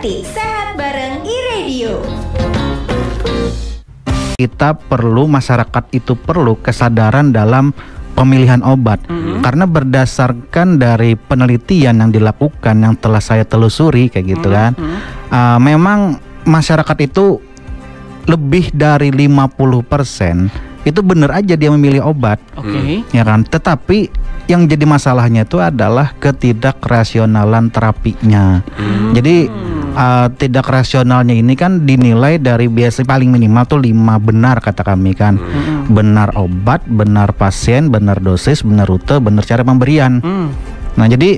Sulianti, sehat bareng iRadio. Kita perlu, masyarakat itu perlu kesadaran dalam pemilihan obat. Karena berdasarkan dari penelitian yang dilakukan, yang telah saya telusuri kayak gitu kan, memang masyarakat itu lebih dari 50% itu benar aja dia memilih obat, ya kan. Tetapi yang jadi masalahnya itu adalah ketidakrasionalan terapinya. Jadi tidak rasionalnya ini kan dinilai dari biasa paling minimal tuh 5 benar kata kami kan. Benar obat, benar pasien, benar dosis, benar rute, benar cara pemberian. Nah jadi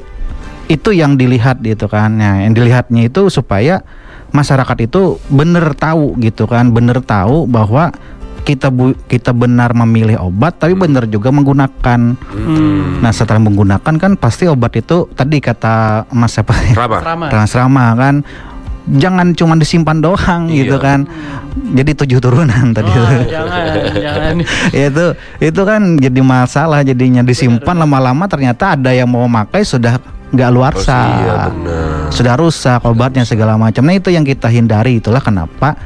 itu yang dilihat gitu kan. Nah, yang dilihatnya itu supaya masyarakat itu benar tahu gitu kan, benar tahu bahwa kita benar memilih obat, tapi benar juga menggunakan. Nah setelah menggunakan kan pasti obat itu tadi kata Mas siapa? Rama kan, jangan cuma disimpan doang gitu kan. Jadi 7 turunan tadi. Jangan. itu kan jadi masalah, jadinya disimpan lama-lama ternyata ada yang mau pakai sudah nggak luarsa, sudah rusak obatnya segala macam. Nah itu yang kita hindari, itulah kenapa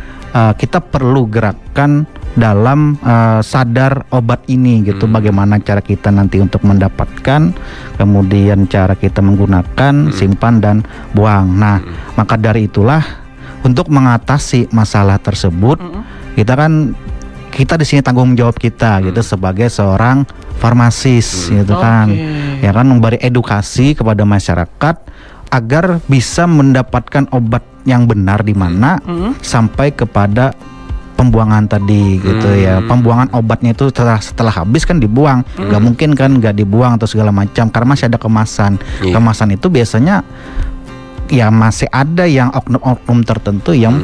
kita perlu gerakan dalam sadar obat ini gitu. Bagaimana cara kita nanti untuk mendapatkan, kemudian cara kita menggunakan, simpan dan buang. Nah maka dari itulah untuk mengatasi masalah tersebut, kita di sini tanggung jawab kita gitu sebagai seorang farmasis gitu kan, ya kan, memberi edukasi kepada masyarakat agar bisa mendapatkan obat yang benar di mana sampai kepada pembuangan tadi gitu ya. Pembuangan obatnya itu setelah habis kan dibuang, nggak mungkin kan nggak dibuang atau segala macam karena masih ada kemasan. Kemasan itu biasanya ya masih ada yang oknum-oknum tertentu yang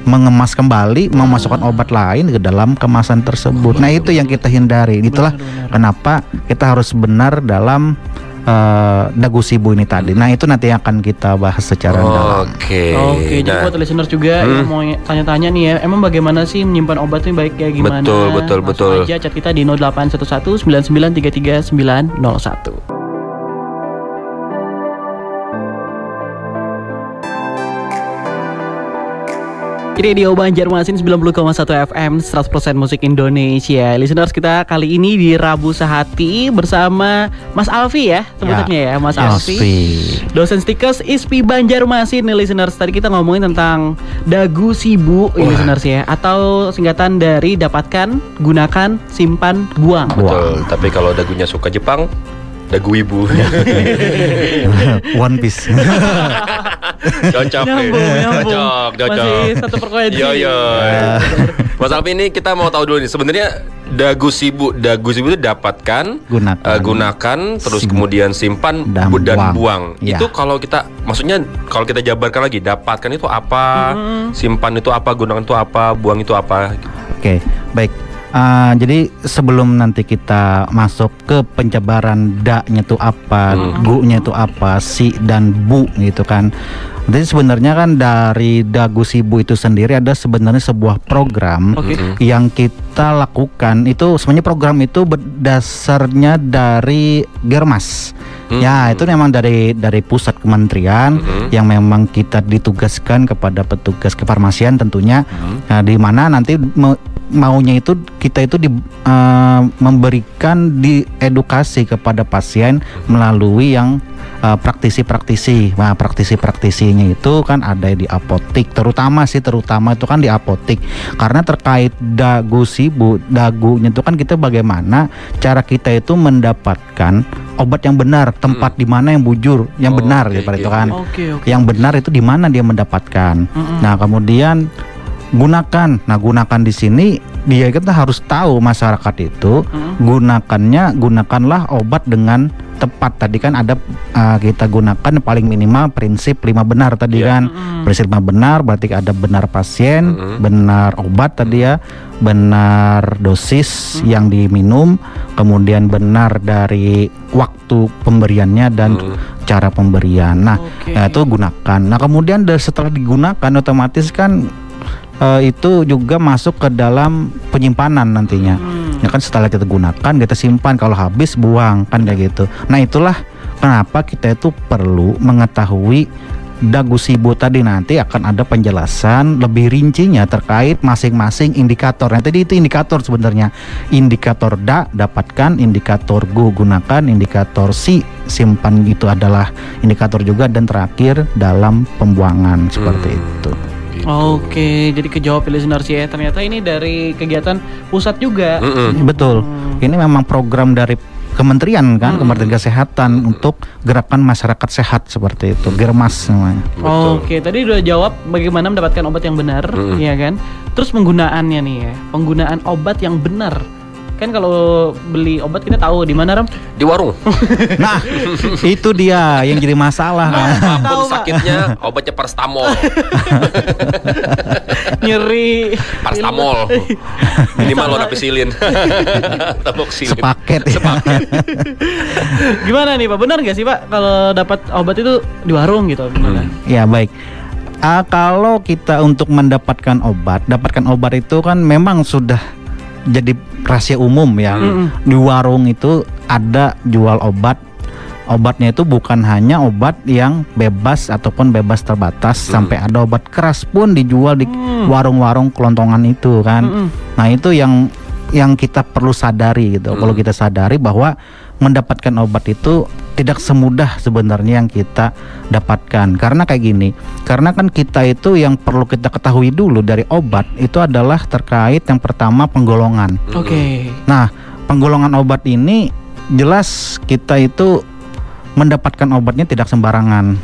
mengemas kembali, memasukkan obat lain ke dalam kemasan tersebut. Nah itu yang kita hindari. Itulah kenapa kita harus benar dalam dagu sibu ini tadi. Nah itu nanti akan kita bahas secara dalam. Oke. Jadi buat listeners juga yang mau tanya-tanya nih ya, emang bagaimana sih menyimpan obat itu baik kayak gimana? Betul. Langsung aja chat kita di 0811 9933 901. Radio Banjarmasin 90,1 FM 100% musik Indonesia. Listeners, kita kali ini di Rabu Sehati bersama Mas Alfi ya, sebutnya ya Mas Alfi, dosen stikers ISPI Banjarmasin nih listeners. Tadi kita ngomongin tentang dagu sibu listeners ya, atau singkatan dari dapatkan, gunakan, simpan, buang. Betul, tapi kalau dagunya suka Jepang, dagu ibu. One Piece. Cocok. Masih satu frekuensi. Iya. Mas Alfi, ini kita mau tahu dulu nih, sebenarnya dagu sibu itu dapatkan, gunakan, terus kemudian simpan dan buang. Itu kalau kita, maksudnya kalau kita jabarkan lagi, dapatkan itu apa, simpan itu apa, gunakan itu apa, buang itu apa? Oke, baik. Jadi sebelum nanti kita masuk ke penjabaran da-nya itu apa, gu-nya itu apa, si dan bu gitu kan. Jadi sebenarnya kan dari dagu sibu itu sendiri ada sebenarnya sebuah program yang kita lakukan. Itu sebenarnya program itu berdasarnya dari Germas. Ya itu memang dari pusat kementerian yang memang kita ditugaskan kepada petugas kefarmasian tentunya. Nah, di mana nanti maunya itu kita itu memberikan edukasi kepada pasien melalui yang praktisi-praktisi. Nah, praktisi-praktisinya itu kan ada di apotik, terutama itu kan di apotik. Karena terkait dagu sibu, dagunya itu kan kita bagaimana cara kita itu mendapatkan obat yang benar, tempat di mana yang bujur, yang benar daripada itu kan. Yang benar itu di mana dia mendapatkan. Nah, kemudian gunakan di sini dia kita harus tahu masyarakat itu gunakanlah obat dengan tepat. Tadi kan ada kita gunakan paling minimal prinsip 5 benar tadi kan. Prinsip 5 benar berarti ada benar pasien, benar obat tadi ya, benar dosis yang diminum, kemudian benar dari waktu pemberiannya dan cara pemberian. Nah, itu gunakan. Nah, kemudian setelah digunakan otomatis kan itu juga masuk ke dalam penyimpanan nantinya. Ya kan setelah kita gunakan, kita simpan, kalau habis buang kan kayak gitu. Nah, itulah kenapa kita itu perlu mengetahui Dagusibu tadi nanti akan ada penjelasan lebih rincinya terkait masing-masing indikator. Nah, tadi itu indikator sebenarnya. Indikator da dapatkan, indikator gu gunakan, indikator si simpan itu adalah indikator juga, dan terakhir dalam pembuangan seperti itu. Oke, jadi kejawab listeners ya. Ternyata ini dari kegiatan pusat juga. Betul. Ini memang program dari Kementerian kan, Kementerian Kesehatan untuk gerakan masyarakat sehat seperti itu, Germas namanya. Oke, tadi udah jawab bagaimana mendapatkan obat yang benar, ya kan? Terus penggunaannya nih ya, penggunaan obat yang benar. Kan kalau beli obat kita tahu di mana, Ram? Di warung. Nah, itu dia yang jadi masalah kan. Apapun sakitnya, obatnya paracetamol. Nyeri. Paracetamol. Minimal lo ampicillin. Tamoxilin. Sepaket. Gimana nih Pak? Benar nggak sih Pak kalau dapat obat itu di warung gitu? Gimana? Ya baik. Kalau kita untuk mendapatkan obat itu kan memang sudah jadi rahasia umum ya. Di warung itu ada jual obat. Obatnya itu bukan hanya obat yang bebas ataupun bebas terbatas, sampai ada obat keras pun dijual di warung-warung kelontongan itu kan. Nah, itu yang kita perlu sadari gitu. Kalau kita sadari bahwa mendapatkan obat itu tidak semudah sebenarnya yang kita dapatkan. Karena kayak gini, karena kan kita itu yang perlu kita ketahui dulu dari obat itu adalah terkait yang pertama penggolongan. Nah, penggolongan obat ini jelas kita itu mendapatkan obatnya tidak sembarangan.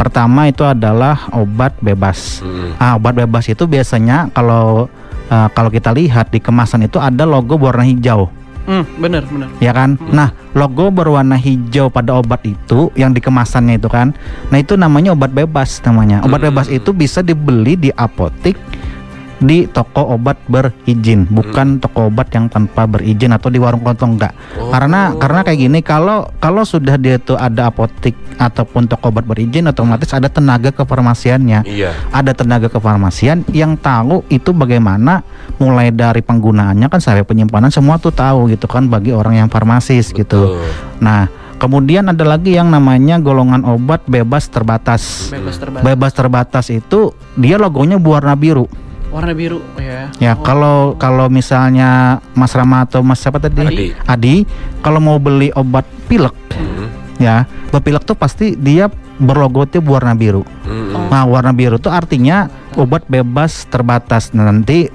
Pertama itu adalah obat bebas. Obat bebas itu biasanya kalau kita lihat di kemasan itu ada logo berwarna hijau. Bener. Ya kan? Nah, logo berwarna hijau pada obat itu yang di kemasannya itu kan. Nah, itu namanya obat bebas namanya. Obat bebas itu bisa dibeli di apotik, di toko obat berizin, bukan toko obat yang tanpa berizin atau di warung kelontong, enggak. Karena kayak gini, kalau sudah dia itu ada apotik ataupun toko obat berizin, otomatis ada tenaga kefarmasiannya. Ada tenaga kefarmasian yang tahu itu bagaimana, mulai dari penggunaannya kan sampai penyimpanan semua tuh tahu gitu kan, bagi orang yang farmasis gitu. Nah, kemudian ada lagi yang namanya golongan obat bebas terbatas. Bebas terbatas itu dia logonya berwarna biru. Warna biru ya. Ya, kalau misalnya Mas Rama atau Mas siapa tadi? Adi, kalau mau beli obat pilek, ya, obat pilek tuh pasti dia berlogo tuh berwarna biru. Nah, warna biru tuh artinya obat bebas terbatas. Nanti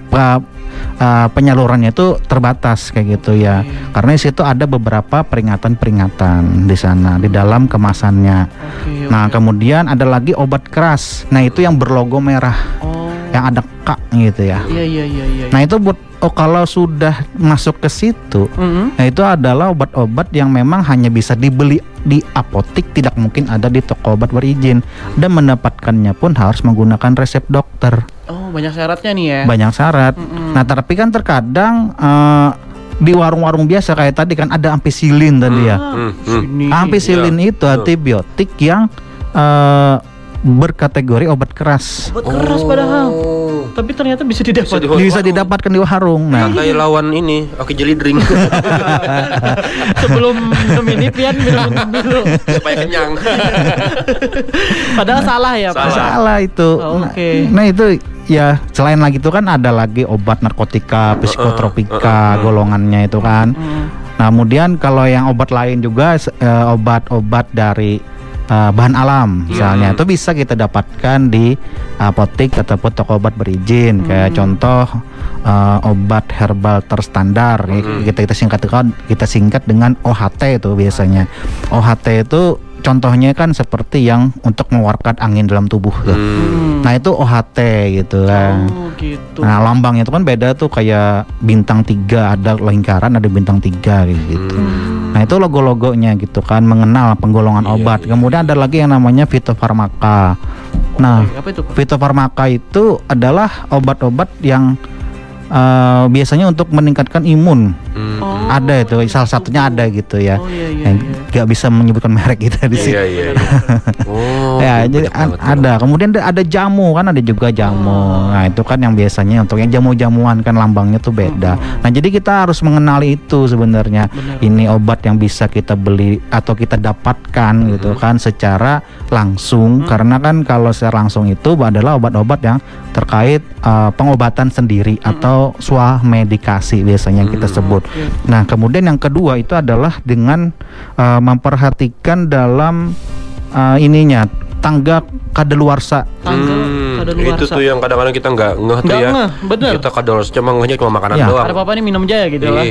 penyalurannya itu terbatas kayak gitu ya. Karena di situ ada beberapa peringatan-peringatan di sana di dalam kemasannya. Nah, kemudian ada lagi obat keras. Nah, itu yang berlogo merah. Yang ada K gitu ya. Iya. Nah, itu kalau sudah masuk ke situ, nah itu adalah obat-obat yang memang hanya bisa dibeli di apotik, tidak mungkin ada di toko obat berizin, dan mendapatkannya pun harus menggunakan resep dokter. Oh, banyak syaratnya nih ya. Banyak syarat. Nah, tapi kan terkadang di warung-warung biasa kayak tadi kan ada ampicillin tadi ya. Ampicillin itu antibiotik yang berkategori obat keras. Obat keras padahal. Tapi ternyata bisa didapatkan. Bisa didapatkan di warung. Nah, kayak lawan ini, oke jelly drink. Sebelum minum ini pian minum dulu supaya kenyang. Padahal salah ya, Pak. Salah itu. Nah, itu ya, selain lagi itu kan ada lagi obat narkotika, psikotropika, golongannya itu kan. Nah, kemudian kalau yang obat lain juga obat-obat dari bahan alam misalnya, itu bisa kita dapatkan di apotik ataupun toko obat berizin. Kayak contoh obat herbal terstandar, kita singkat dengan OHT itu biasanya. OHT itu contohnya kan seperti yang untuk mengeluarkan angin dalam tubuh tuh. Nah, itu OHT gitu kan. Nah, lambangnya itu kan beda tuh, kayak bintang 3, ada lingkaran, ada bintang 3 gitu. Nah, itu logo-logonya gitu kan, mengenal penggolongan obat. Kemudian ada lagi yang namanya fitofarmaka. Nah, fitofarmaka itu adalah obat-obat yang biasanya untuk meningkatkan imun. Ada itu salah satunya ada gitu ya. Gak bisa menyebutkan merek kita di sini. Ya, jadi ada. Kemudian ada jamu kan, ada juga jamu. Nah itu kan yang biasanya untuk yang jamu-jamuan kan lambangnya tuh beda. Nah jadi kita harus mengenali itu sebenarnya. Ini obat yang bisa kita beli atau kita dapatkan gitu kan secara langsung. Karena kan kalau secara langsung itu adalah obat-obat yang terkait pengobatan sendiri atau swamedikasi biasanya yang kita sebut. Nah kemudian yang kedua itu adalah dengan memperhatikan dalam ininya tangga kadaluarsa. Itu tuh yang kadang-kadang kita nggak ngeh tuh ya. Bener. Kita kadaluarsa cuma ngehnya cuma makanan doang. Ada apa nih minum aja ya gitu lah.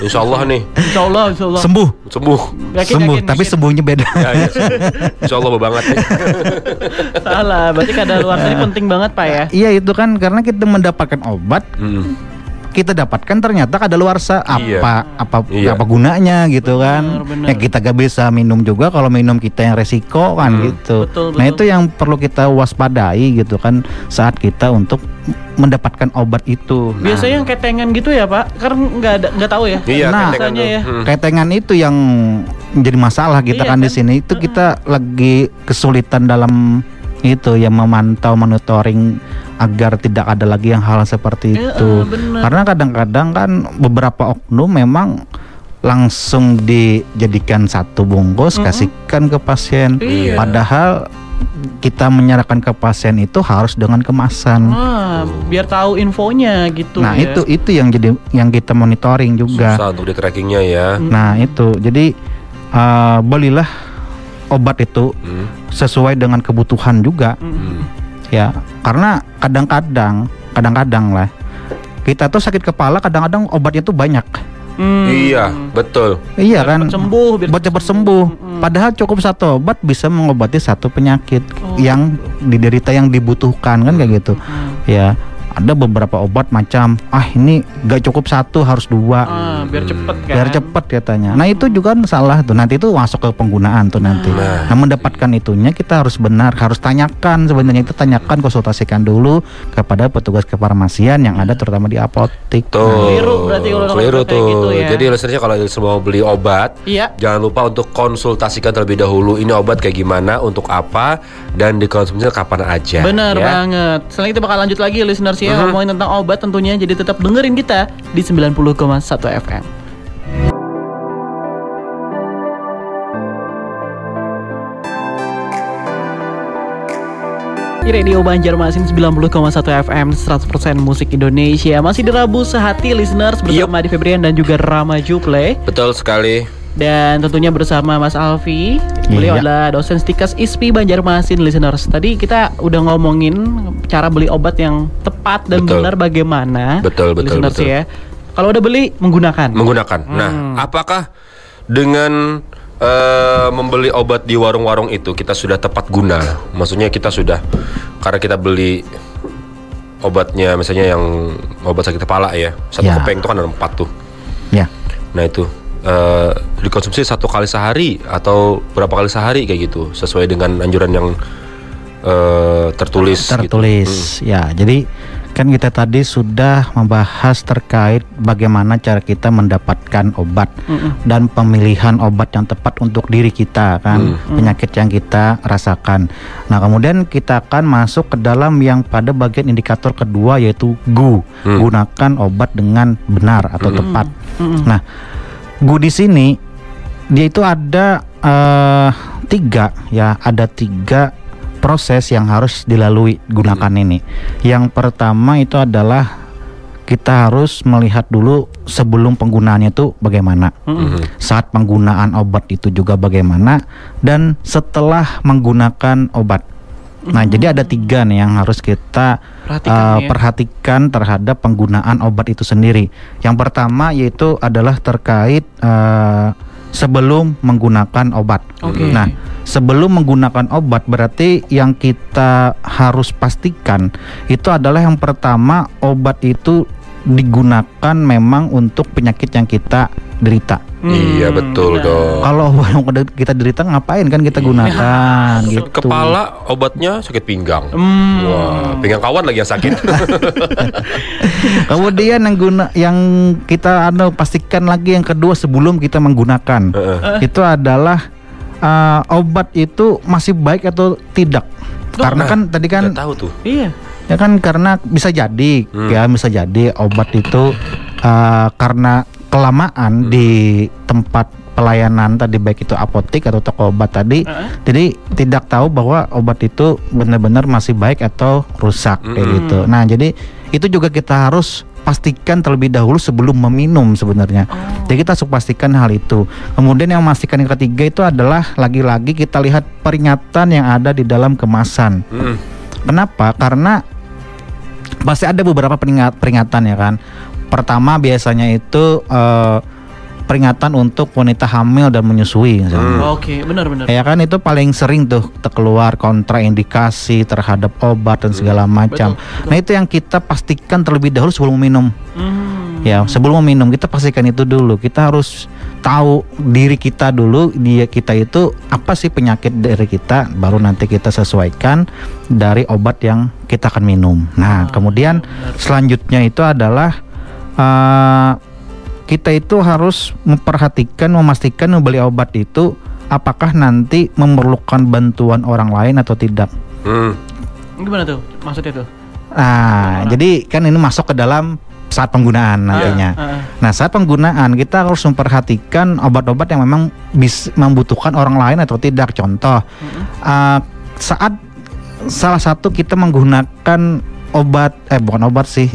Insya Allah nih. Insya Allah. Sembuh. Yakin, tapi sembuhnya beda. Ya. Insya Allah banget nih. Salah, berarti kadaluarsa ini penting banget Pak ya. Iya itu kan karena kita mendapatkan obat. Kita dapatkan ternyata kadaluarsa apa gunanya gitu kan. Bener. Ya kita gak bisa minum juga kalau minum kita yang resiko kan gitu. Betul. Nah itu yang perlu kita waspadai gitu kan saat kita untuk mendapatkan obat itu. Biasanya yang ketengan gitu ya Pak, karena nggak tahu ya. Iya, nah ketengan itu yang menjadi masalah kita kan di sini itu kita lagi kesulitan dalam itu yang memantau monitoring agar tidak ada lagi yang hal seperti itu. Karena kadang-kadang kan beberapa oknum memang langsung dijadikan satu bungkus kasihkan ke pasien. Padahal kita menyerahkan ke pasien itu harus dengan kemasan. Biar tahu infonya gitu. Nah ya. itu yang kita monitoring juga. Susah untuk di trackingnya ya. Nah itu jadi belilah obat itu sesuai dengan kebutuhan juga. Ya, karena kadang-kadang lah kita tuh sakit kepala kadang-kadang obatnya tuh banyak. Iya, betul. Iya kan, biar cepat sembuh. Padahal cukup satu obat bisa mengobati satu penyakit yang diderita yang dibutuhkan kan kayak gitu. Ya. Ada beberapa obat macam ini gak cukup satu harus dua biar cepet kan. Biar cepet katanya. Nah itu juga salah tuh. Nanti itu masuk ke penggunaan tuh nanti. Nah mendapatkan itunya kita harus harus tanyakan sebenarnya itu konsultasikan dulu kepada petugas kefarmasian yang ada terutama di apotik. Keliru berarti kalau tuh. Gitu ya. Jadi listeners kalau mau beli obat, jangan lupa untuk konsultasikan terlebih dahulu ini obat kayak gimana, untuk apa, dan dikonsumsinya kapan aja. Bener banget. Selanjutnya kita bakal lanjut lagi listeners ya, ngomongin tentang obat tentunya. Jadi tetap dengerin kita di 90,1 FM. Di Radio Banjarmasin 90,1 FM 100% musik Indonesia. Masih di Rabu Sehati listeners bersama Adi Febrian dan juga Rama Juple. Betul sekali. Dan tentunya bersama Mas Alfi. Beliau adalah dosen Stikes ISPI Banjarmasin listeners. Tadi kita udah ngomongin cara beli obat yang tepat dan benar bagaimana. Betul listeners ya. Kalau udah beli menggunakan. Nah, apakah dengan membeli obat di warung-warung itu kita sudah tepat guna? Maksudnya kita sudah, karena kita beli obatnya misalnya yang obat sakit kepala ya, satu kepeng itu kan ada 4 tuh. Nah itu dikonsumsi 1 kali sehari atau berapa kali sehari kayak gitu, sesuai dengan anjuran yang tertulis gitu. Ya jadi kan kita tadi sudah membahas terkait bagaimana cara kita mendapatkan obat dan pemilihan obat yang tepat untuk diri kita kan, penyakit yang kita rasakan. Nah kemudian kita akan masuk ke dalam yang pada bagian indikator kedua yaitu gunakan obat dengan benar atau tepat. Nah di sini dia itu ada 3 ya, ada 3 proses yang harus dilalui gunakan ini. Yang pertama itu adalah kita harus melihat dulu sebelum penggunaannya itu bagaimana, saat penggunaan obat itu juga bagaimana, dan setelah menggunakan obat. Nah jadi ada 3 nih yang harus kita perhatikan terhadap penggunaan obat itu sendiri. Yang pertama yaitu adalah terkait sebelum menggunakan obat. Nah sebelum menggunakan obat berarti yang kita harus pastikan itu adalah yang pertama, obat itu digunakan memang untuk penyakit yang kita derita. Iya betul dong. Kalau obat yang kita derita ngapain kan kita gunakan gitu. Kepala obatnya sakit pinggang. Wah, pinggang kawan lagi yang sakit. Kemudian yang kita pastikan lagi yang kedua sebelum kita menggunakan itu adalah obat itu masih baik atau tidak. Karena kan tadi kan tahu tuh. Iya. Ya kan karena bisa jadi bisa jadi obat itu karena kelamaan di tempat pelayanan tadi baik itu apotek atau toko obat tadi, jadi tidak tahu bahwa obat itu benar-benar masih baik atau rusak kayak gitu. Nah jadi itu juga kita harus pastikan terlebih dahulu sebelum meminum sebenarnya. Jadi kita harus pastikan hal itu. Kemudian yang memastikan yang ketiga itu adalah lagi-lagi kita lihat peringatan yang ada di dalam kemasan. Kenapa? Karena pasti ada beberapa peringatan ya kan. Pertama biasanya itu peringatan untuk wanita hamil dan menyusui. Oke, benar-benar. Ya kan itu paling sering tuh keluar kontraindikasi terhadap obat dan segala macam. Betul. Nah itu yang kita pastikan terlebih dahulu sebelum minum. Ya sebelum minum kita pastikan itu dulu. Kita harus tahu diri kita dulu, kita itu apa sih penyakit dari kita, baru nanti kita sesuaikan dari obat yang kita akan minum. Nah kemudian selanjutnya itu adalah kita itu harus memastikan membeli obat itu apakah nanti memerlukan bantuan orang lain atau tidak. Gimana tuh maksudnya tuh? Jadi kan ini masuk ke dalam saat penggunaan nantinya. Nah saat penggunaan kita harus memperhatikan obat-obat yang memang bisa membutuhkan orang lain atau tidak. Contoh saat salah satu kita menggunakan obat bukan obat sih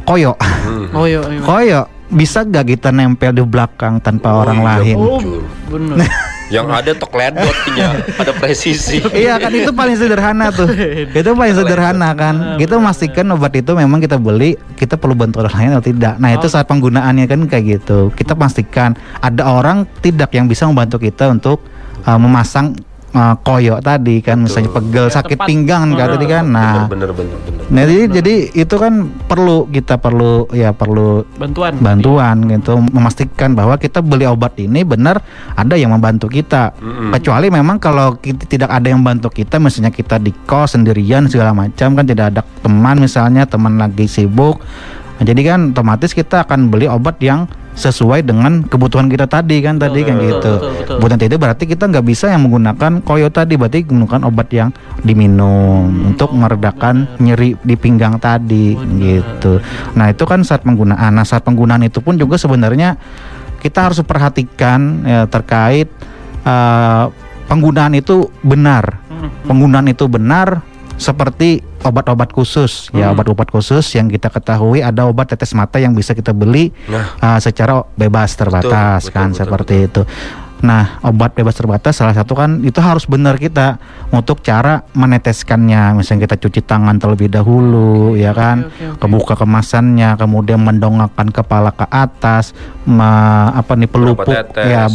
koyo. Koyo bisa gak kita nempel di belakang tanpa orang lain? Bener. Yang ada tokledotnya, ada presisi. Iya kan itu paling sederhana tuh. Itu paling sederhana kan. Kita memastikan obat itu memang kita beli, kita perlu bantu orang lain atau tidak. Nah itu saat penggunaannya kan kayak gitu. Kita pastikan ada orang tidak yang bisa membantu kita untuk memasang koyo tadi kan, misalnya pegel sakit pinggang kan tadi kan. Nah bener. Nah jadi itu kan perlu bantuan gitu, memastikan bahwa kita beli obat ini benar ada yang membantu kita. Kecuali memang kalau tidak ada yang membantu kita, misalnya kita di kos sendirian segala macam kan, tidak ada teman, misalnya teman lagi sibuk. Nah, jadi kan otomatis kita akan beli obat yang sesuai dengan kebutuhan kita tadi kan gitu. Bukan tidak berarti kita nggak bisa yang menggunakan koyo tadi, berarti menggunakan obat yang diminum untuk meredakan nyeri di pinggang tadi gitu. Nah itu kan saat penggunaan. Nah saat penggunaan itu pun juga sebenarnya kita harus perhatikan ya, terkait penggunaan itu benar. Penggunaan itu benar seperti obat-obat khusus ya, obat-obat khusus yang kita ketahui ada obat tetes mata yang bisa kita beli secara bebas terbatas betul, seperti itu. Nah obat bebas terbatas salah satu kan itu harus benar kita untuk cara meneteskannya, misalnya kita cuci tangan terlebih dahulu ya kan, kebuka kemasannya, kemudian mendongakkan kepala ke atas, pelupuk ya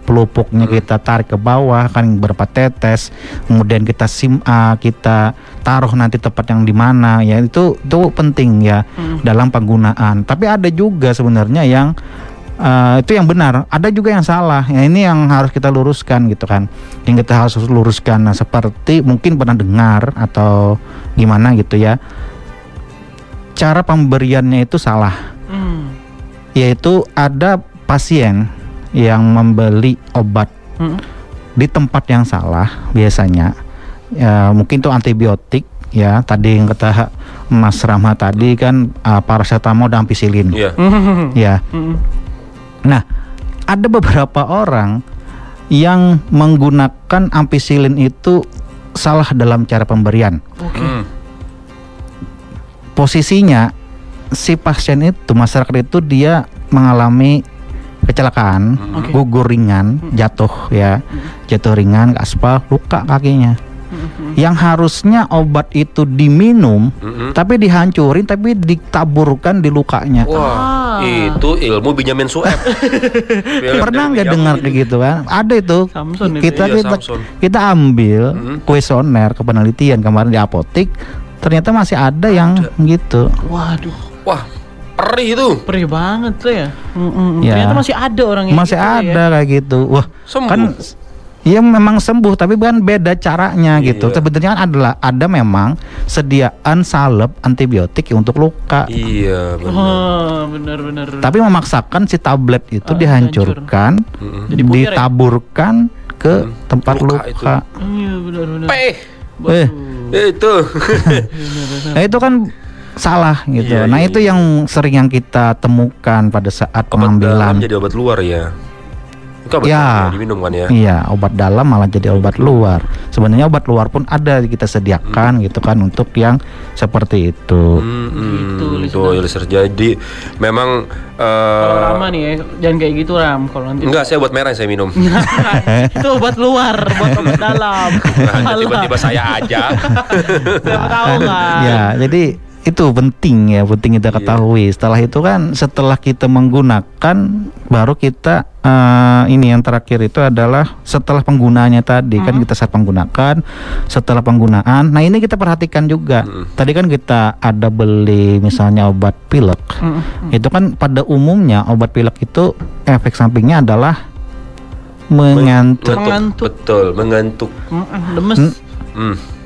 pelupuknya kita tarik ke bawah kan berapa tetes, kemudian kita kita taruh nanti tempat yang di mana ya, itu penting ya dalam penggunaan. Tapi ada juga sebenarnya yang itu yang benar, ada juga yang salah. Ya ini yang harus kita luruskan gitu kan. Yang kita harus luruskan. Nah, seperti mungkin pernah dengar atau gimana gitu ya. Cara pemberiannya itu salah. Yaitu ada pasien yang membeli obat di tempat yang salah biasanya. Ya, mungkin itu antibiotik ya. Tadi yang kata Mas Rama tadi kan paracetamol dan ampicillin. Ya. Nah, ada beberapa orang yang menggunakan ampicillin itu salah dalam cara pemberian. Posisinya si pasien itu, masyarakat itu dia mengalami kecelakaan, gugur ringan, jatuh ringan ke aspal, luka kakinya. Yang harusnya obat itu diminum, tapi dihancurin, tapi ditaburkan di lukanya. Wah, itu ilmu Benyamin Sueb. Pernah nggak dengar kayak gitu kan? Ada itu. Kita ambil kuesioner ke penelitian kemarin di apotek, ternyata masih ada yang gitu. Waduh. Wah. Perih itu. Perih banget tuh ya. Ya. Ternyata masih ada orang yang masih gitu ada ya. kayak gitu. Wah, Sembuh. kan iya memang sembuh, tapi kan beda caranya gitu. Iya. Sebenarnya kan ada memang sediaan salep antibiotik untuk luka. Iya, benar. Oh, benar. Tapi memaksakan si tablet itu dihancurkan, Jadi buyar ya? ditaburkan ke tempat Luka luka. Iya, benar. Itu. Nah itu kan salah gitu. Iya, Nah iya, itu yang sering yang kita temukan pada saat Obat dalam pengambilan. jadi obat luar ya. Itu obat Ya. dalam diminum kan ya. Iya, obat dalam malah jadi obat luar. Sebenarnya obat luar pun ada kita sediakan gitu kan untuk yang seperti itu. Gitu, Tuh, listener. Jadi memang Kalau Rama nih ya, jangan kayak gitu Ram. Kalau nanti enggak, saya buat merah yang saya minum. itu obat luar, buat obat dalam. Nah, tiba-tiba saya aja. Siapa tahu kan. Ya, jadi itu penting kita ketahui. Setelah itu kan, setelah kita menggunakan, baru kita ini yang terakhir itu adalah setelah penggunaannya tadi kan kita saat menggunakan, setelah penggunaan. Nah ini kita perhatikan juga. Tadi kan kita ada beli misalnya obat pilek. Itu kan pada umumnya obat pilek itu efek sampingnya adalah mengantuk. Betul, mengantuk. Lemes.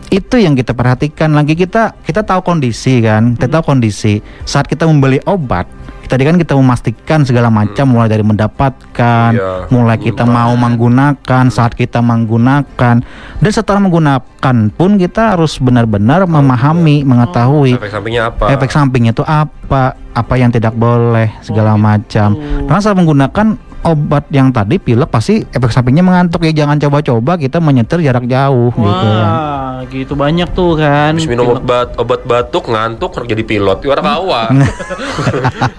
Itu yang kita perhatikan lagi. Kita tahu kondisi kan, kita tahu kondisi saat kita membeli obat. Tadi kan kita memastikan segala macam, mulai dari mendapatkan, mulai kita mau menggunakan, saat kita menggunakan, dan setelah menggunakan pun kita harus benar-benar memahami, mengetahui Efek sampingnya apa? efek sampingnya itu apa yang tidak boleh, segala macam. Karena saat menggunakan obat yang tadi pilek pasti efek sampingnya mengantuk, ya jangan coba-coba kita menyetir jarak jauh gitu kan. Wah, gitu banyak tuh kan. Habis minum obat batuk ngantuk jadi pilot. Orang kawa.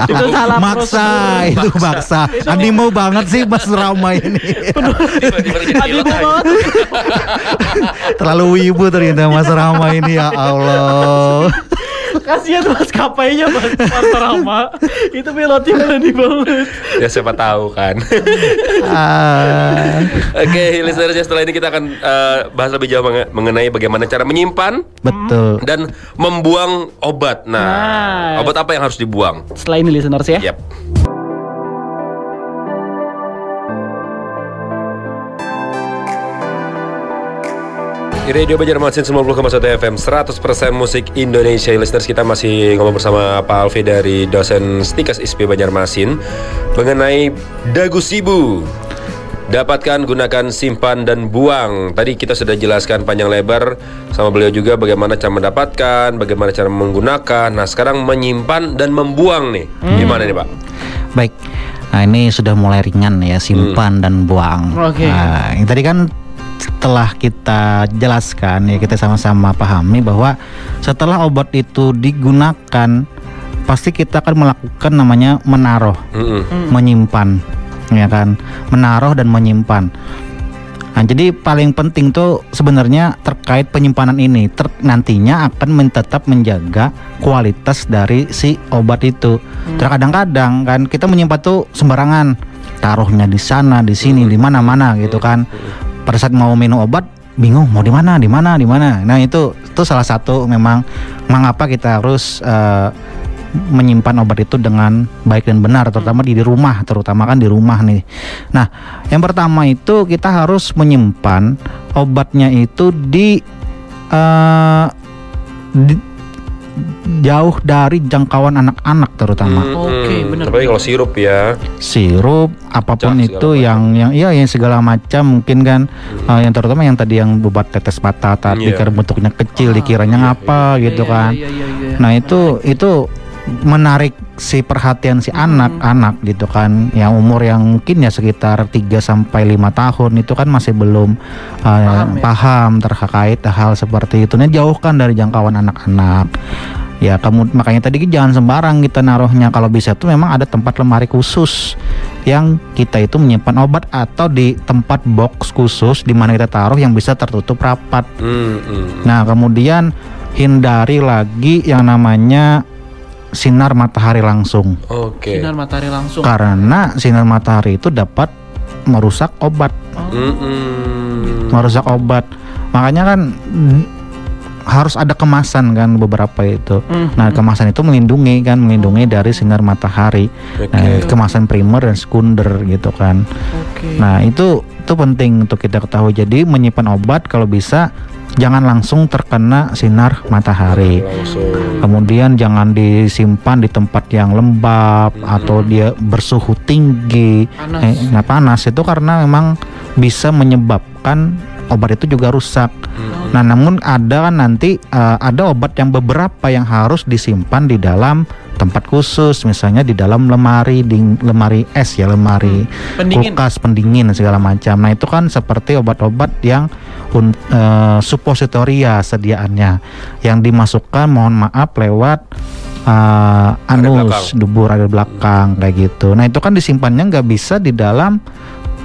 Itu salah Maksa, itu maksa. Andi mau banget sih Mas Rama ini. Tiba-tiba jadi pilot aja. Terlalu wibu ternyata Mas Rama ini, ya Allah. Kasihan maskapainya Mas Rama. Itu pilotnya berani banget. Ya siapa tahu kan. Oke, listeners, setelah ini kita akan bahas lebih jauh mengenai bagaimana cara menyimpan Betul. dan membuang obat. Nah, obat apa yang harus dibuang? Setelah ini listeners ya. Yap. Radio Banjarmasin 90,1 FM 100% musik Indonesia. Listeners, kita masih ngomong bersama Pak Alfi dari dosen Stikas ISP Banjarmasin mengenai dagu sibu. Dapatkan, gunakan, simpan, dan buang. Tadi kita sudah jelaskan panjang lebar sama beliau juga bagaimana cara mendapatkan, bagaimana cara menggunakan. Nah, sekarang menyimpan dan membuang nih. Gimana nih Pak? Baik. Nah, ini sudah mulai ringan ya, simpan dan buang. Oke. Nah, yang tadi kan setelah kita jelaskan ya, kita sama-sama pahami bahwa setelah obat itu digunakan pasti kita akan melakukan namanya menaruh, menyimpan, ya kan, menaruh dan menyimpan. Nah, jadi paling penting tuh sebenarnya terkait penyimpanan ini nantinya akan tetap menjaga kualitas dari si obat itu. Terkadang-kadang kan kita menyimpan tuh sembarangan, taruhnya di sana, di sini, di mana-mana gitu kan. Pada saat mau minum obat bingung mau di mana. Nah itu salah satu memang mengapa kita harus menyimpan obat itu dengan baik dan benar, terutama di rumah, terutama kan di rumah nih. Nah yang pertama itu kita harus menyimpan obatnya itu di jauh dari jangkauan anak-anak terutama. Oke, benar. Tapi kalau sirup ya. Sirup apapun Pecah, itu segala yang segala macam mungkin kan, yang terutama yang tadi yang obat tetes batata dikira bentuknya kecil dikiranya ngapa gitu kan. Nah itu menarik si perhatian si anak-anak gitu kan, yang umur yang mungkin ya sekitar 3-5 tahun itu kan masih belum paham terkait hal seperti itu. Nah, jauhkan dari jangkauan anak-anak. Ya kamu makanya tadi jangan sembarang kita naruhnya. Kalau bisa tuh memang ada tempat lemari khusus yang kita itu menyimpan obat, atau di tempat box khusus di mana kita taruh yang bisa tertutup rapat. Nah kemudian hindari lagi yang namanya sinar matahari langsung. Oke. Sinar matahari langsung. Karena sinar matahari itu dapat merusak obat. Merusak obat. Makanya kan harus ada kemasan kan beberapa itu. Nah kemasan itu melindungi dari sinar matahari. Nah, kemasan primer dan sekunder gitu kan. Nah itu penting untuk kita ketahui. Jadi menyimpan obat kalau bisa jangan langsung terkena sinar matahari. Kemudian jangan disimpan di tempat yang lembab atau dia bersuhu tinggi. Panas itu karena memang bisa menyebabkan obat itu juga rusak. Nah, namun ada kan nanti ada obat yang beberapa yang harus disimpan di dalam tempat khusus, misalnya di dalam lemari es ya, lemari kulkas pendingin segala macam. Nah, itu kan seperti obat-obat yang supositoria sediaannya yang dimasukkan mohon maaf lewat anus, dubur ada belakang kayak gitu. Nah, itu kan disimpannya nggak bisa di dalam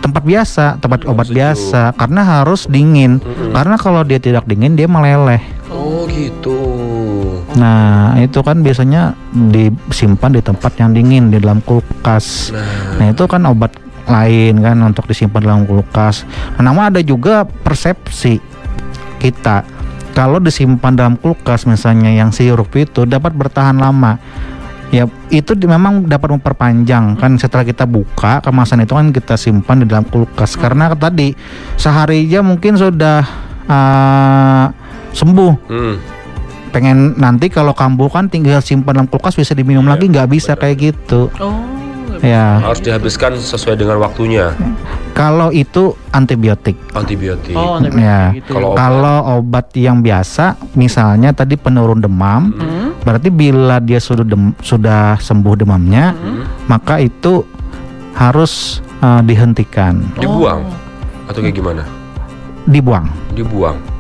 tempat biasa, tempat obat biasa karena harus dingin. Karena kalau dia tidak dingin dia meleleh. Oh gitu. Nah itu kan biasanya disimpan di tempat yang dingin di dalam kulkas. Nah itu kan obat lain kan untuk disimpan dalam kulkas. Nah, namun ada juga persepsi kita kalau disimpan dalam kulkas misalnya yang sirup itu dapat bertahan lama. Ya itu memang dapat memperpanjang kan setelah kita buka kemasan itu kan kita simpan di dalam kulkas karena tadi sehari aja mungkin sudah sembuh. Pengen nanti kalau kambuh kan tinggal simpan dalam kulkas bisa diminum lagi nggak bisa kayak gitu. Ya harus dihabiskan sesuai dengan waktunya. Kalau itu antibiotik. Ya. Gitu. Kalau obat yang biasa misalnya tadi penurun demam, berarti bila dia sudah sembuh demamnya, maka itu harus dihentikan. Dibuang atau kayak gimana? Dibuang.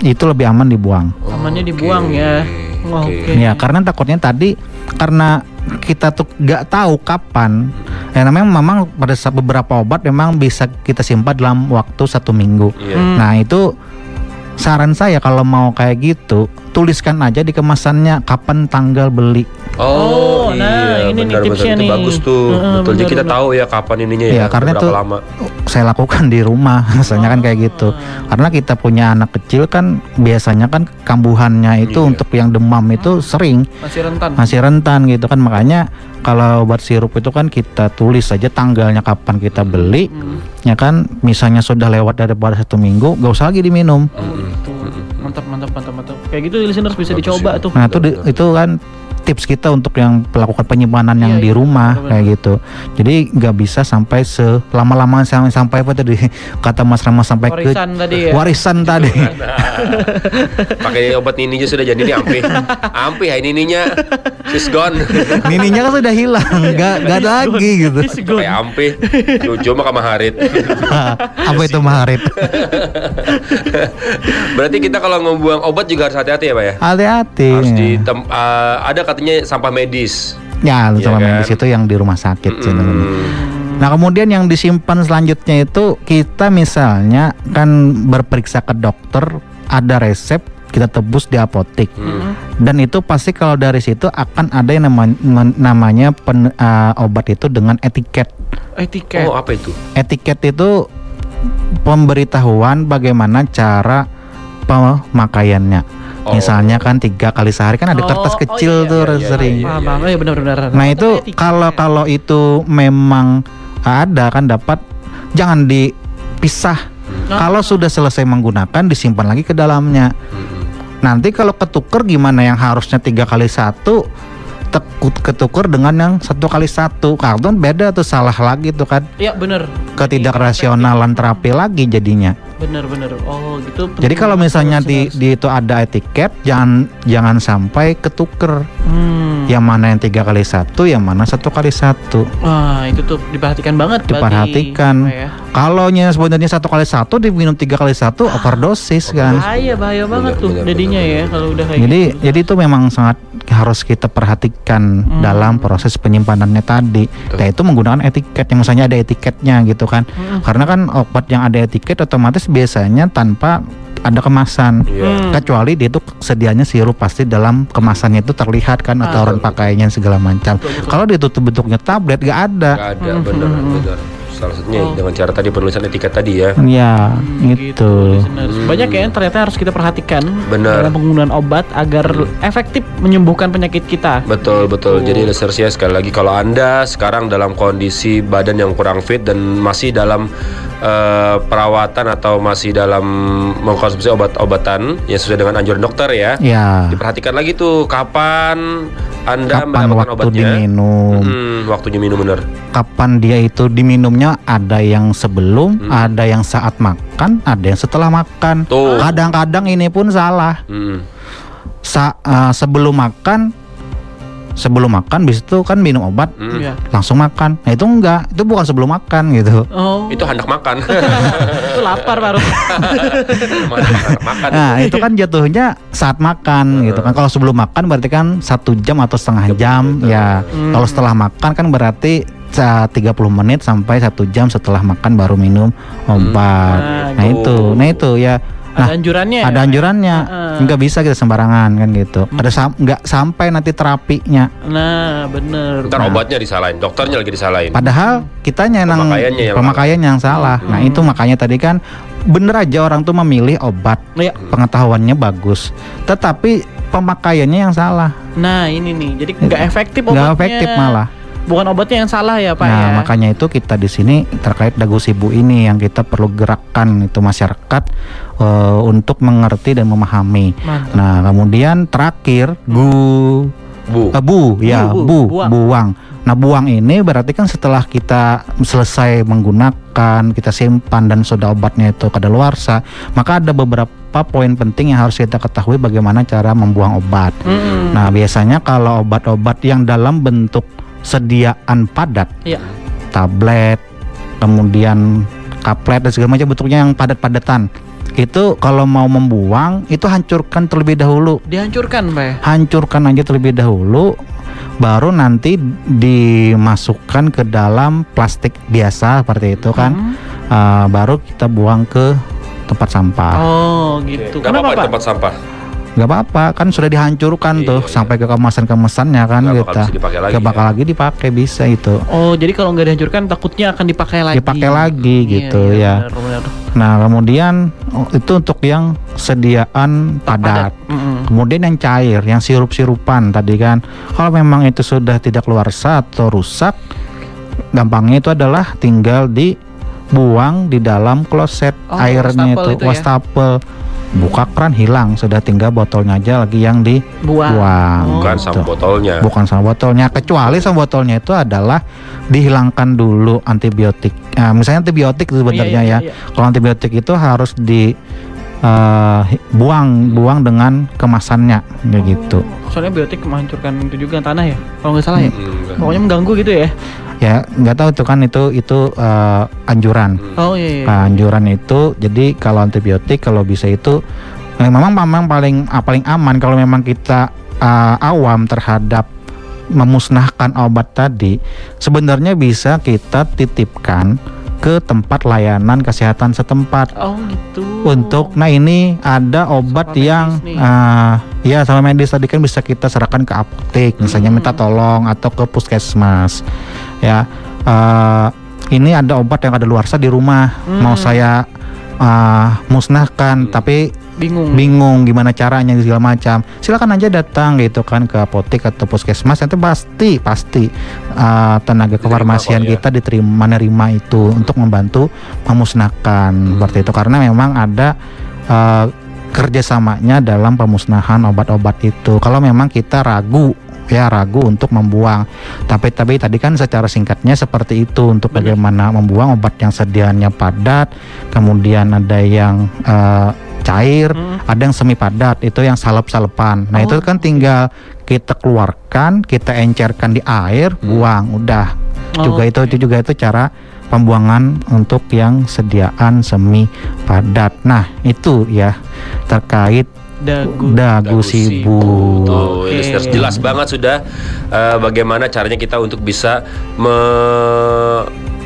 Itu lebih aman dibuang. Amannya dibuang ya. Ya karena takutnya tadi karena kita tuh nggak tahu kapan. Ya namanya memang pada beberapa obat memang bisa kita simpan dalam waktu 1 minggu. Nah itu saran saya kalau mau kayak gitu tuliskan aja di kemasannya kapan tanggal beli. Nah ini nih tipsnya nih. Bagus tuh. Betul. Jadi kita tahu ya kapan ininya ya. Karena itu lama. Saya lakukan di rumah misalnya kan kayak gitu. Karena kita punya anak kecil kan biasanya kan kambuhannya itu untuk yang demam itu sering masih rentan gitu kan. Makanya kalau obat sirup itu kan kita tulis saja tanggalnya kapan kita beli. Ya kan misalnya sudah lewat daripada 1 minggu gak usah lagi diminum. Mantap. Kayak gitu listeners bisa dicoba tuh. Nah itu kan tips kita untuk yang melakukan penyimpanan yang di rumah kayak gitu. Jadi nggak bisa sampai selama-lama sampai apa tadi kata Mas Rama sampai warisan tadi. Pakai obat nininya sudah jadi ampi hai nininya is gone. Nininya kan sudah hilang, nggak ada lagi gitu. Kayak ampi, Jojo mah maharit. Apa itu maharit? Berarti kita kalau ngebuang obat juga harus hati-hati ya Pak ya? Hati-hati. Harus ada katanya sampah medis. Ya, sampah medis itu yang di rumah sakit. Nah kemudian yang disimpan selanjutnya itu kita misalnya kan berperiksa ke dokter, ada resep kita tebus di apotek. Dan itu pasti kalau dari situ akan ada yang namanya obat itu dengan etiket. Oh apa itu? Etiket itu pemberitahuan bagaimana cara pemakaiannya. Misalnya kan 3 kali sehari kan ada kertas kecil tuh sering. Benar-benar. Nah itu kalau itu memang ada kan dapat jangan dipisah. Kalau sudah selesai menggunakan disimpan lagi ke dalamnya. Nanti kalau ketuker gimana yang harusnya 3 kali 1 ketuker dengan yang 1 kali 1 karton beda tuh salah lagi tuh kan. Iya benar. Ketidakrasionalan terapi lagi jadinya. Benar. Oh gitu. Jadi kalau misalnya di itu ada etiket jangan sampai ketuker. Yang mana yang 3 kali 1, yang mana 1 kali 1. Wah itu tuh diperhatikan banget. Diperhatikan. Kalau sebenarnya 1 kali 1 diminum 3 kali 1 overdosis kan. Bahaya banget tuh jadinya ya kalau udah kayak gitu. Jadi itu memang sangat harus kita perhatikan dalam proses penyimpanannya tadi. Nah itu menggunakan etiket yang misalnya ada etiketnya gitu kan. Karena kan obat yang ada etiket otomatis biasanya tanpa ada kemasan. Kecuali dia itu sedianya sirup pasti dalam kemasannya itu terlihat kan atau orang pakainya segala macam. Kalau dia tutup bentuknya tablet gak ada. Benar. Salah satunya dengan cara tadi penulisan etiket tadi ya. Iya, gitu. Banyak ya ternyata harus kita perhatikan dalam penggunaan obat agar efektif menyembuhkan penyakit kita. Betul. Jadi listeners ya, sekali lagi kalau Anda sekarang dalam kondisi badan yang kurang fit dan masih dalam perawatan atau masih dalam mengkonsumsi obat-obatan yang sesuai dengan anjuran dokter ya. Diperhatikan lagi tuh kapan Anda mendapatkan obatnya. Diminum. Waktunya minum benar. Kapan dia itu diminumnya, ada yang sebelum, ada yang saat makan, ada yang setelah makan. Kadang-kadang ini pun salah. Sebelum makan bis itu kan minum obat langsung makan. Nah itu enggak, itu bukan sebelum makan gitu. Itu hendak makan. Itu lapar baru. Nah itu kan jatuhnya saat makan gitu kan. Kalau sebelum makan berarti kan 1 jam atau setengah jam ya. Kalau setelah makan kan berarti 30 menit sampai 1 jam setelah makan baru minum obat. Nah itu ya. Nah, ada anjurannya. Nggak bisa kita sembarangan kan gitu. Nggak sampai nanti terapinya. Nah bener. Ntar obatnya disalahin, dokternya lagi disalahin. Padahal kitanya pemakaiannya yang salah. Nah itu makanya tadi kan bener aja orang tuh memilih obat, pengetahuannya bagus, tetapi pemakaiannya yang salah. Nah ini nih, jadi nggak efektif obatnya. Nggak efektif malah. Bukan obatnya yang salah ya Pak ya. Makanya itu kita di sini terkait Dagu Sibu ini yang kita perlu gerakkan itu masyarakat untuk mengerti dan memahami. Mantap. Nah kemudian terakhir buang. Nah buang ini berarti kan setelah kita selesai menggunakan, kita simpan dan sudah obatnya itu kadaluarsa, maka ada beberapa poin penting yang harus kita ketahui bagaimana cara membuang obat. Nah biasanya kalau obat-obat yang dalam bentuk sediaan padat, tablet, kemudian kaplet dan segala macam bentuknya yang padat-padatan, itu kalau mau membuang itu hancurkan terlebih dahulu. Dihancurkan, Pak? Hancurkan aja terlebih dahulu, baru nanti dimasukkan ke dalam plastik biasa seperti itu kan, baru kita buang ke tempat sampah. Oh gitu. Kenapa Pak? Tempat sampah? Gak apa-apa, kan sudah dihancurkan sampai ke kemasan-kemasannya kan kita. Gak bakal lagi dipakai bisa itu. Oh jadi kalau nggak dihancurkan takutnya akan dipakai lagi. Gitu ya. Benar. Nah kemudian itu untuk yang sediaan padat. Kemudian yang cair, yang sirup-sirupan tadi kan. Kalau memang itu sudah tidak keluarsa atau rusak, gampangnya itu adalah tinggal dibuang di dalam kloset airnya itu, wastafel. Buka keran hilang, sudah tinggal botolnya aja lagi yang dibuang. Bukan sama botolnya. Bukan sama botolnya, kecuali sama botolnya itu adalah dihilangkan dulu antibiotik. Misalnya antibiotik itu sebenarnya Kalau antibiotik itu harus buang dengan kemasannya gitu. Soalnya biotik menghancurkan itu juga tanah ya, kalau nggak salah ya. Pokoknya mengganggu gitu ya. Ya nggak tahu tuh kan itu anjuran. Anjuran itu jadi kalau antibiotik kalau bisa itu memang paling aman kalau memang kita awam terhadap memusnahkan obat tadi, sebenarnya bisa kita titipkan ke tempat layanan kesehatan setempat. Oh gitu. Nah ini ada obat yang sama medis tadi kan bisa kita serahkan ke apotek, misalnya minta tolong atau ke puskesmas. Ya, ini ada obat yang kadaluarsa di rumah, mau saya musnahkan, tapi bingung gimana caranya segala macam. Silakan aja datang gitu kan ke apotek atau puskesmas, nanti pasti tenaga kefarmasian kita menerima itu untuk membantu memusnahkan seperti itu, karena memang ada kerjasamanya dalam pemusnahan obat-obat itu. Kalau memang kita ragu untuk membuang, tapi tadi kan secara singkatnya seperti itu untuk bagaimana membuang obat yang sediaannya padat, kemudian ada yang cair, ada yang semi padat, itu yang salep-salepan. Nah itu kan tinggal kita keluarkan, kita encerkan di air, buang, udah. Itu juga cara pembuangan untuk yang sediaan semi padat. Nah itu ya terkait Dagu Sibu. Jelas banget sudah bagaimana caranya kita untuk bisa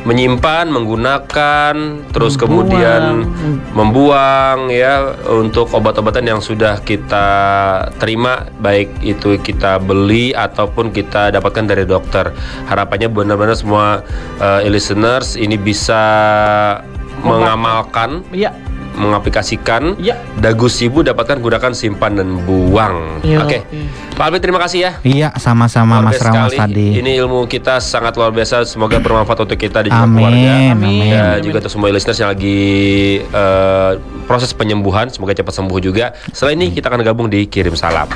menyimpan, menggunakan, terus kemudian membuang ya untuk obat-obatan yang sudah kita terima, baik itu kita beli ataupun kita dapatkan dari dokter. Harapannya benar-benar semua listeners ini bisa mengamalkan, mengaplikasikan Dagu Sibu, dapatkan, gunakan, simpan dan buang. Oke. Pak Alvin, terima kasih ya. Iya, sama-sama Mas Ramas tadi. Ini ilmu kita sangat luar biasa. Semoga bermanfaat untuk kita dan juga keluarga. Amin. Ya, juga untuk semua listeners yang lagi proses penyembuhan, semoga cepat sembuh juga. Setelah ini kita akan gabung di Kirim Salam.